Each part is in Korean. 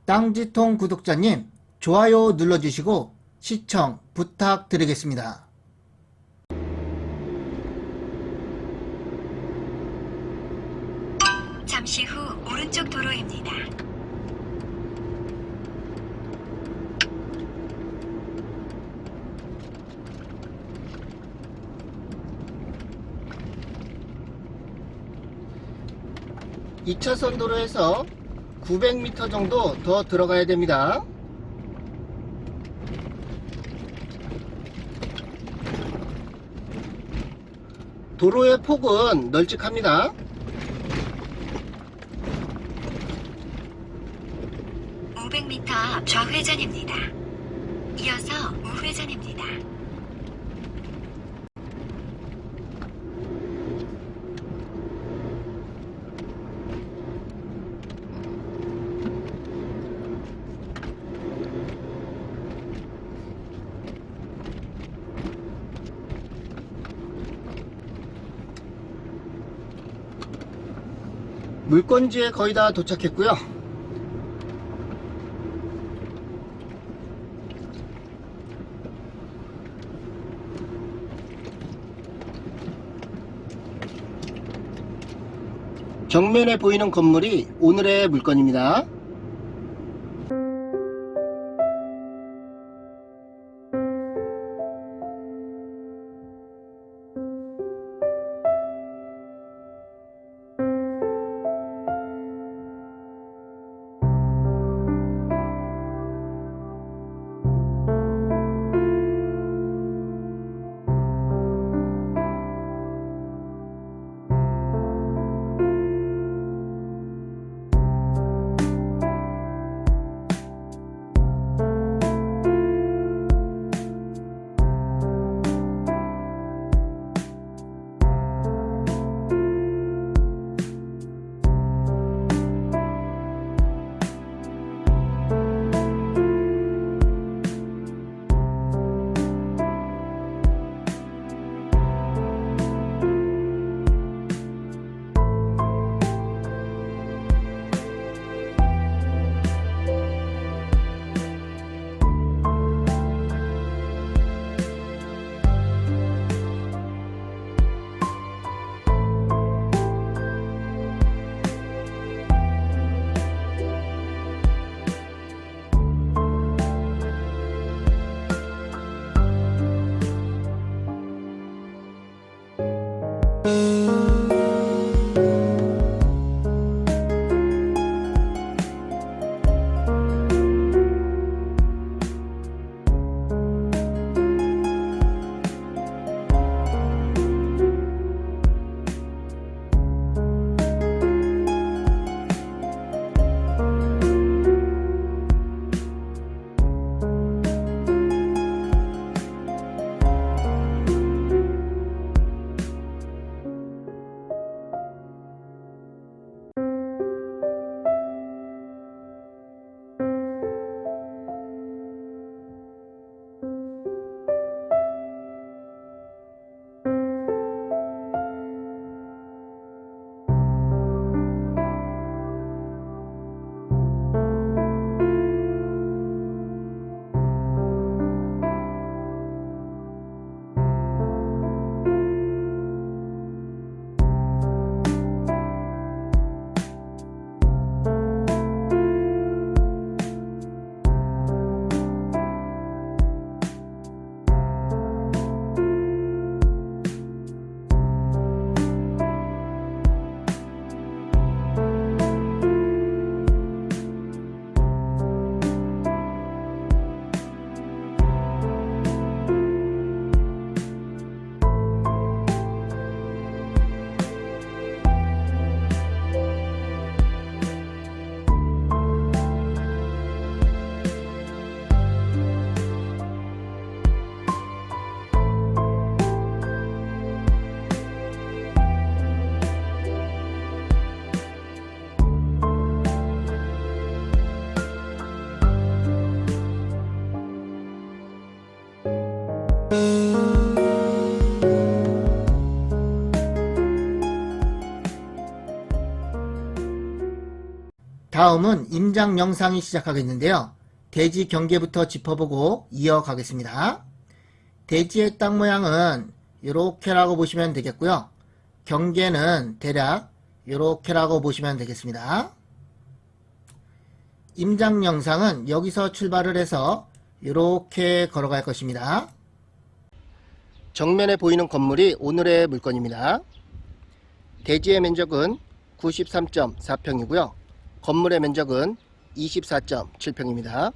땅지통 구독자님, 좋아요 눌러주시고 시청 부탁드리겠습니다. 잠시 후 오른쪽 도로입니다. 이 차선 도로에서 900m 정도 더 들어가야 됩니다. 도로의 폭은 널찍합니다. 500m 앞 좌회전입니다. 이어서 우회전입니다. 물건지에 거의 다 도착했고요. 정면에 보이는 건물이 오늘의 물건입니다. 다음은 임장 영상이 시작하겠는데요. 대지 경계부터 짚어보고 이어가겠습니다. 대지의 땅 모양은 이렇게라고 보시면 되겠고요. 경계는 대략 이렇게라고 보시면 되겠습니다. 임장 영상은 여기서 출발을 해서 이렇게 걸어갈 것입니다. 정면에 보이는 건물이 오늘의 물건입니다. 대지의 면적은 93.4평이고요. 건물의 면적은 24.7평입니다.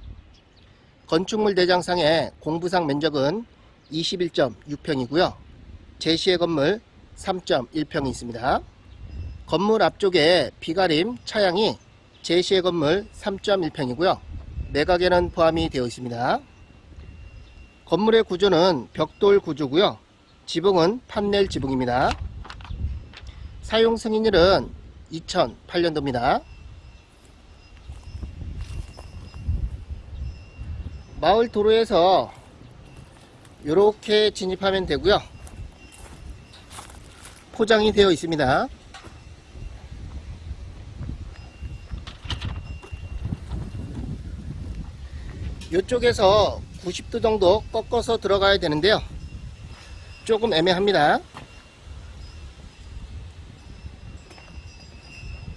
건축물 대장상의 공부상 면적은 21.6평이고요. 제시의 건물 3.1평이 있습니다. 건물 앞쪽에 비가림 차양이 제시의 건물 3.1평이고요. 매각에는 포함이 되어 있습니다. 건물의 구조는 벽돌 구조고요. 지붕은 판넬 지붕입니다. 사용 승인일은 2008년도입니다. 마을 도로에서 이렇게 진입하면 되고요. 포장이 되어 있습니다. 이쪽에서 90도 정도 꺾어서 들어가야 되는데요. 조금 애매합니다.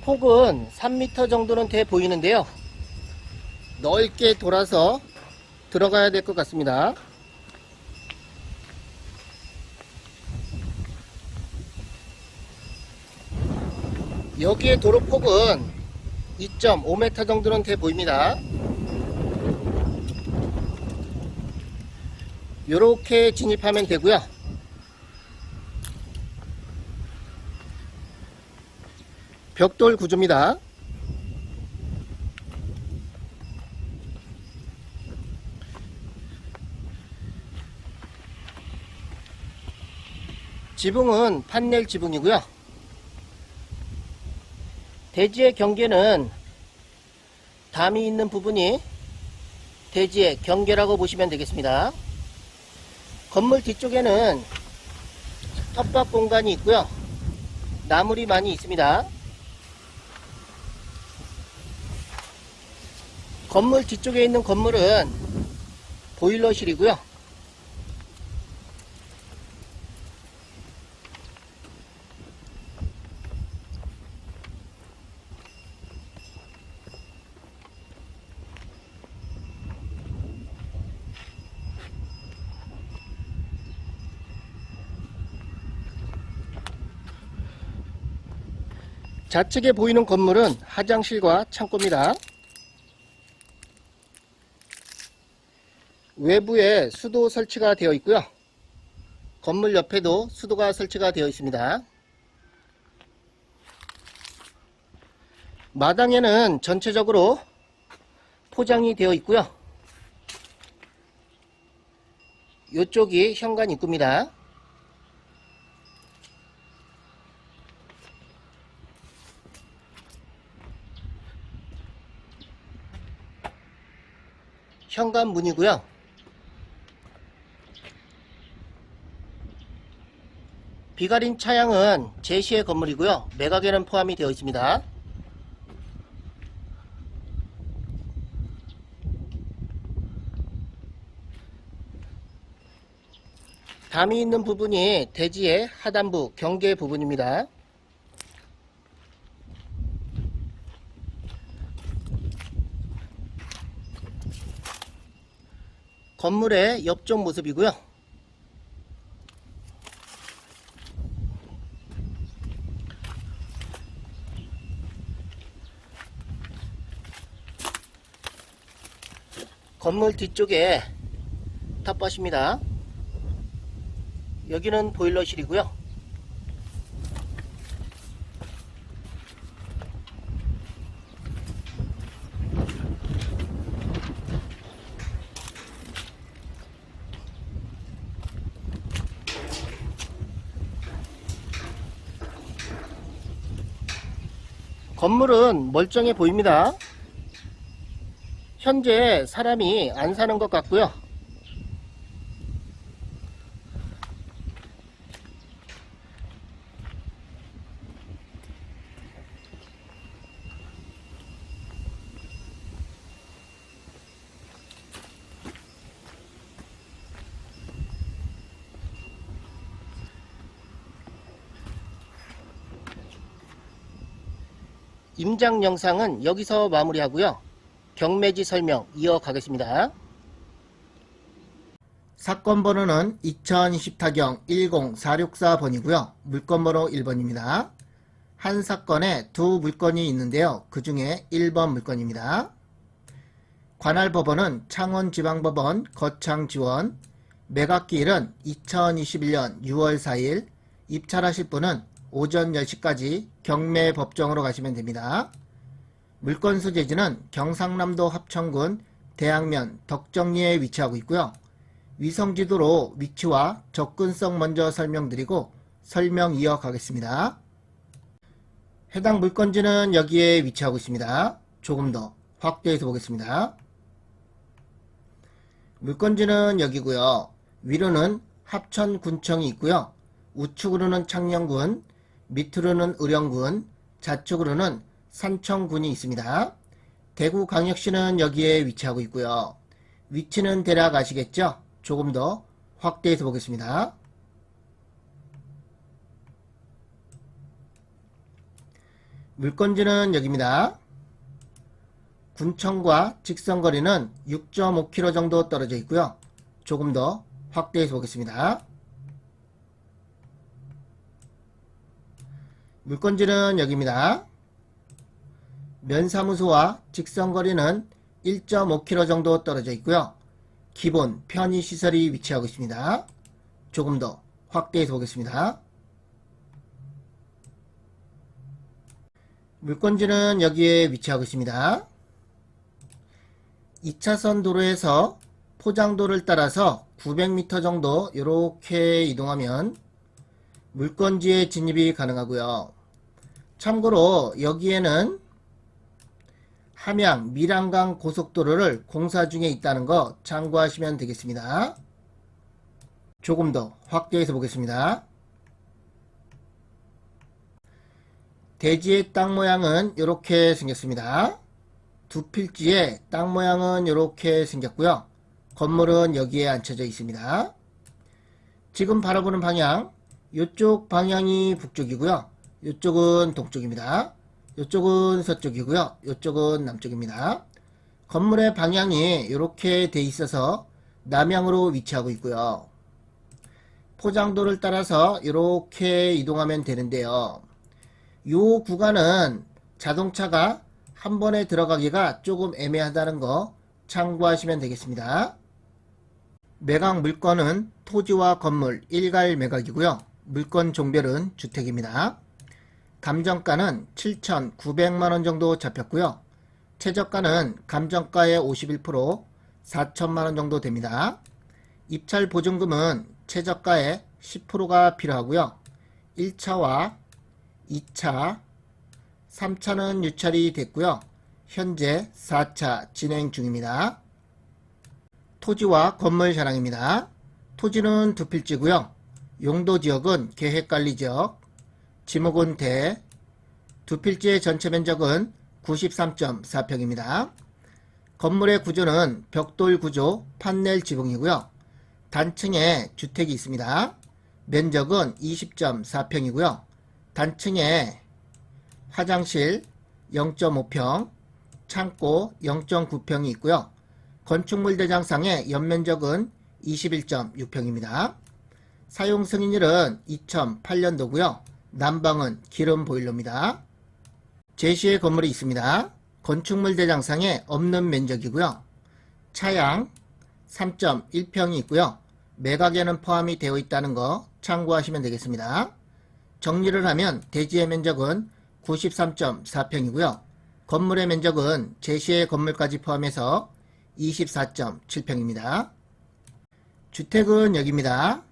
폭은 3m 정도는 돼 보이는데요. 넓게 돌아서 들어가야 될 것 같습니다. 여기에 도로 폭은 2.5m 정도는 돼 보입니다. 이렇게 진입하면 되고요. 벽돌 구조입니다. 지붕은 판넬 지붕이고요. 대지의 경계는 담이 있는 부분이 대지의 경계라고 보시면 되겠습니다. 건물 뒤쪽에는 텃밭 공간이 있고요. 나물이 많이 있습니다. 건물 뒤쪽에 있는 건물은 보일러실이고요. 좌측에 보이는 건물은 화장실과 창고입니다. 외부에 수도 설치가 되어 있고요. 건물 옆에도 수도가 설치가 되어 있습니다. 마당에는 전체적으로 포장이 되어 있고요. 이쪽이 현관 입구입니다. 현관 문이고요. 비가린 차양은 제시의 건물이고요. 매각에는 포함이 되어 있습니다. 담이 있는 부분이 대지의 하단부 경계 부분입니다. 건물의 옆쪽 모습이고요. 건물 뒤쪽에 텃밭입니다. 여기는 보일러실이고요. 건물은 멀쩡해 보입니다. 현재 사람이 안 사는 것 같고요. 임장 영상은 여기서 마무리하고요. 경매지 설명 이어가겠습니다. 사건 번호는 2020타경 10464번이고요. 물건 번호 1번입니다. 한 사건에 두 물건이 있는데요. 그 중에 1번 물건입니다. 관할 법원은 창원지방법원 거창지원, 매각기일은 2021년 6월 4일, 입찰하실 분은 오전 10시까지 경매법정으로 가시면 됩니다. 물건 소재지는 경상남도 합천군 대양면 덕정리에 위치하고 있고요. 위성지도로 위치와 접근성 먼저 설명드리고 설명 이어가겠습니다. 해당 물건지는 여기에 위치하고 있습니다. 조금 더 확대해서 보겠습니다. 물건지는 여기고요. 위로는 합천군청이 있고요. 우측으로는 창녕군, 밑으로는 의령군, 좌측으로는 산청군이 있습니다. 대구광역시는 여기에 위치하고 있고요. 위치는 대략 아시겠죠? 조금 더 확대해서 보겠습니다. 물건지는 여기입니다. 군청과 직선거리는 6.5km 정도 떨어져 있고요. 조금 더 확대해서 보겠습니다. 물건지는 여기입니다. 면사무소와 직선거리는 1.5km 정도 떨어져 있고요. 기본 편의시설이 위치하고 있습니다. 조금 더 확대해서 보겠습니다. 물건지는 여기에 위치하고 있습니다. 2차선 도로에서 포장도를 따라서 900m 정도 이렇게 이동하면 물건지에 진입이 가능하고요. 참고로 여기에는 함양 밀양강 고속도로를 공사 중에 있다는 거 참고하시면 되겠습니다. 조금 더 확대해서 보겠습니다. 대지의 땅 모양은 이렇게 생겼습니다. 두 필지의 땅 모양은 이렇게 생겼고요. 건물은 여기에 앉혀져 있습니다. 지금 바라보는 방향, 이쪽 방향이 북쪽이고요. 이쪽은 동쪽입니다. 이쪽은 서쪽이고요. 이쪽은 남쪽입니다. 건물의 방향이 이렇게 돼 있어서 남향으로 위치하고 있고요. 포장도를 따라서 이렇게 이동하면 되는데요. 이 구간은 자동차가 한 번에 들어가기가 조금 애매하다는 거 참고하시면 되겠습니다. 매각 물건은 토지와 건물 일괄 매각이고요. 물건 종별은 주택입니다. 감정가는 7,900만원 정도 잡혔고요. 최저가는 감정가의 51% 4천만원 정도 됩니다. 입찰 보증금은 최저가의 10%가 필요하고요. 1차와 2차, 3차는 유찰이 됐고요. 현재 4차 진행 중입니다. 토지와 건물 자랑입니다. 토지는 두 필지고요. 용도지역은 계획관리지역, 지목은 대, 두 필지의 전체 면적은 93.4평입니다. 건물의 구조는 벽돌 구조 판넬 지붕이고요. 단층에 주택이 있습니다. 면적은 20.4평이고요. 단층에 화장실 0.5평, 창고 0.9평이 있고요. 건축물 대장상의 연면적은 21.6평입니다. 사용 승인일은 2008년도고요. 난방은 기름 보일러입니다. 제시의 건물이 있습니다. 건축물 대장상에 없는 면적이고요. 차양 3.1평이 있고요. 매각에는 포함이 되어 있다는 거 참고하시면 되겠습니다. 정리를 하면 대지의 면적은 93.4평이고요. 건물의 면적은 제시의 건물까지 포함해서 24.7평입니다. 주택은 여기입니다.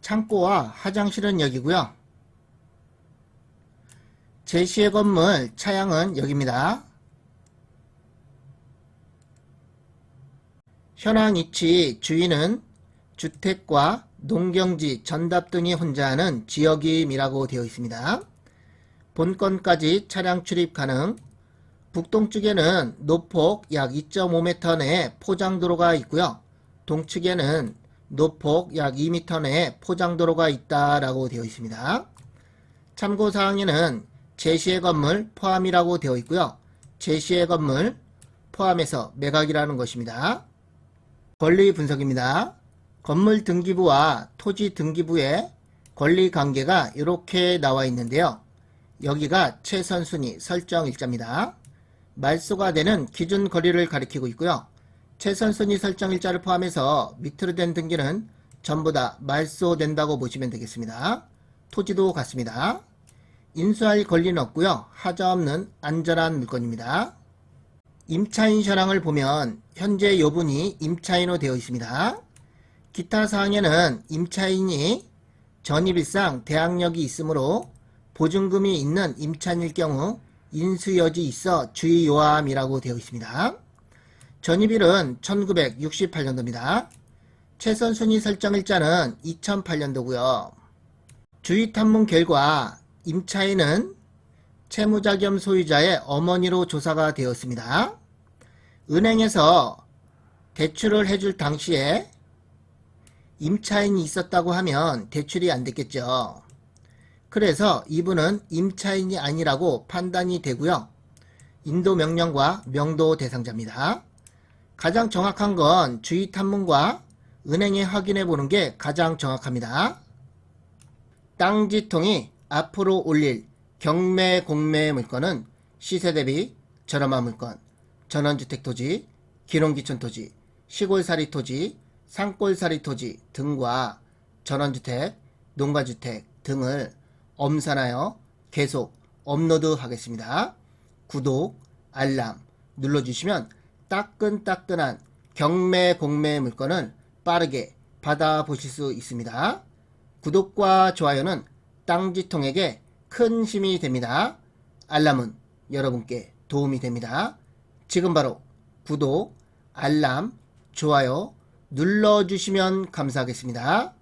창고와 화장실은 여기고요. 제시의 건물 차양은 여기입니다. 현황 위치 주인은 주택과 농경지, 전답 등이 혼자하는 지역임이라고 되어 있습니다. 본건까지 차량 출입 가능. 북동쪽에는 노폭 약 2.5m 내에 포장도로가 있고요. 동측에는 노폭 약 2m 내에 포장도로가 있다라고 되어 있습니다. 참고사항에는 제시의 건물 포함이라고 되어 있고요. 제시의 건물 포함해서 매각이라는 것입니다. 권리 분석입니다. 건물 등기부와 토지 등기부의 권리 관계가 이렇게 나와 있는데요. 여기가 최선순위 설정 일자입니다. 말소가 되는 기준 거리를 가리키고 있고요. 최선순위 설정 일자를 포함해서 밑으로 된 등기는 전부 다 말소된다고 보시면 되겠습니다. 토지도 같습니다. 인수할 권리는 없고요. 하자 없는 안전한 물건입니다. 임차인 현황을 보면 현재 요분이 임차인으로 되어 있습니다. 기타 사항에는 임차인이 전입일상 대항력이 있으므로 보증금이 있는 임차인일 경우 인수 여지 있어 주의 요함이라고 되어 있습니다. 전입일은 1968년도입니다. 최선순위 설정일자는 2008년도고요. 주의 탐문 결과 임차인은 채무자 겸 소유자의 어머니로 조사가 되었습니다. 은행에서 대출을 해줄 당시에 임차인이 있었다고 하면 대출이 안 됐겠죠. 그래서 이분은 임차인이 아니라고 판단이 되고요. 인도 명령과 명도 대상자입니다. 가장 정확한 건 주의 탐문과 은행에 확인해 보는 게 가장 정확합니다. 땅지통이 앞으로 올릴 경매 공매 물건은 시세 대비 저렴한 물건, 전원주택 토지, 기농기촌 토지, 시골살이 토지, 산골살이 토지 등과 전원주택, 농가주택 등을 엄선하여 계속 업로드 하겠습니다. 구독, 알람 눌러주시면 따끈따끈한 경매 공매 물건을 빠르게 받아보실 수 있습니다. 구독과 좋아요는 땅지통에게 큰 힘이 됩니다. 알람은 여러분께 도움이 됩니다. 지금 바로 구독, 알람, 좋아요 눌러주시면 감사하겠습니다.